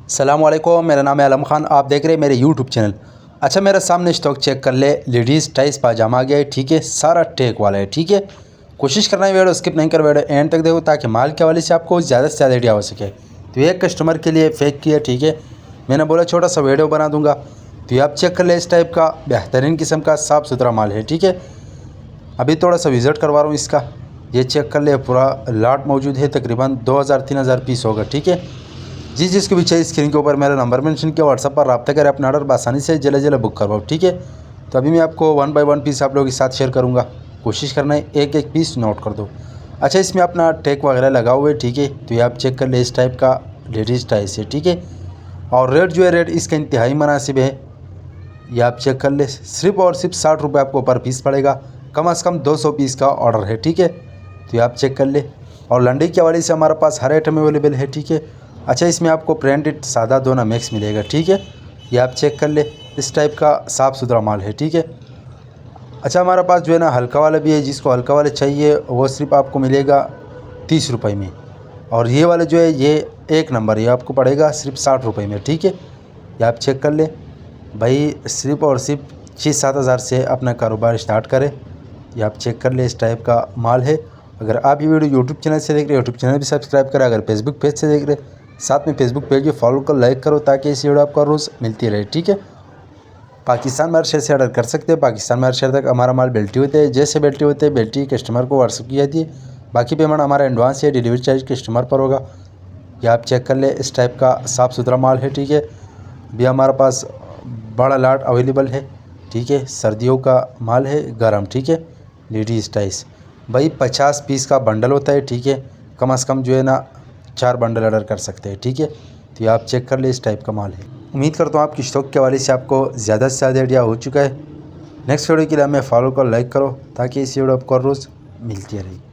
अस्सलाम वालेकुम, मेरा नाम है आलम खान। आप देख रहे हैं मेरे यूट्यूब चैनल। अच्छा, मेरा सामने स्टॉक चेक कर ले। लेडीज़ टाइस पाजामा आ गया है, ठीक है, सारा टेक वाला है, ठीक है। कोशिश करना है वीडियो स्किप नहीं कर, वीडियो एंड तक देखो ताकि माल के हवाले से आपको ज़्यादा से ज़्यादा आइडिया हो सके। तो एक कस्टमर के लिए फेक किया, ठीक है, मैंने बोला छोटा सा वीडियो बना दूँगा। तो ये आप चेक कर ले, इस टाइप का बेहतरीन किस्म का साफ़ सुथरा माल है, ठीक है। अभी थोड़ा सा विज़िट करवा रहा हूँ इसका। ये चेक कर ले, पूरा लाट मौजूद है, तकरीबन 2000-3000 पीस होगा, ठीक है। जिसको भी चाहिए स्क्रीन के ऊपर मेरा नंबर मेंशन किया, व्हाट्सएप पर रब्ता करें, अपना ऑर्डर आसानी से जल्द जल्द बुक करवाओ, ठीक है। तो अभी मैं आपको 1 बाय 1 पीस आप लोगों के साथ शेयर करूँगा। कोशिश करना है एक एक पीस नोट कर दो। अच्छा, इसमें अपना टैग वगैरह लगा हुआ है, ठीक है। तो ये आप चेक कर ले, इस टाइप का लेडीज़ टाइस है, ठीक है। और रेट जो है, रेट इसका इंतहाई मुनासिब है। ये आप चेक कर ले, सिर्फ और सिर्फ 60 रुपये आपको पर पीस पड़ेगा। कम से कम 200 पीस का ऑर्डर है, ठीक है। तो ये आप चेक कर ले। और लंडी के हवाले से हमारे पास हर आइटम अवेलेबल है, ठीक है। अच्छा, इसमें आपको प्रिंटेड सादा दोनों मिक्स मिलेगा, ठीक है। ये आप चेक कर ले, इस टाइप का साफ़ सुथरा माल है, ठीक है। अच्छा, हमारे पास जो है ना हल्का वाला भी है, जिसको हल्का वाला चाहिए वो सिर्फ आपको मिलेगा 30 रुपये में। और ये वाला जो है, ये एक नंबर, ये आपको पड़ेगा सिर्फ 60 रुपये में, ठीक है। ये आप चेक कर ले भाई, सिर्फ और सिर्फ 6-7 हज़ार से अपना कारोबार स्टार्ट करें। ये आप चेक कर ले, इस टाइप का माल है। अगर आप ये वीडियो यूट्यूब चैनल से देख रहे हो, यूट्यूब चैनल भी सब्सक्राइब करें। अगर फेसबुक पेज से देख रहे, साथ में फेसबुक पेज भी फॉलो कर लाइक करो, ताकि इस वीडियो आपको रोज़ मिलती रहे, ठीक है। पाकिस्तान में हर शहर से ऑर्डर कर सकते हैं। पाकिस्तान में हर शहर तक हमारा माल बेल्टी होते हैं। जैसे बेल्टी होते हैं, बेल्टी कस्टमर को व्हाट्सअप की जाती है। बाकी पेमेंट हमारा एडवांस है, डिलीवरी चार्ज कस्टमर पर होगा। ये आप चेक कर ले, इस टाइप का साफ़ सुथरा माल है, ठीक है। भी हमारे पास बड़ा लाट अवेलेबल है, ठीक है। सर्दियों का माल है, गरम, ठीक है। लेडीज़ टाइस भाई 50 पीस का बंडल होता है, ठीक है। कम से कम जो है ना 4 बंडल ऑर्डर कर सकते हैं, ठीक है। तो ये आप चेक कर ले, इस टाइप का माल है। उम्मीद करता हूँ आपकी स्टॉक के हवाले से आपको ज़्यादा से ज़्यादा आइडिया हो चुका है। नेक्स्ट वीडियो के लिए हमें फॉलो करो, लाइक करो, ताकि इस वीडियो आपको रोज़ मिलती रहे।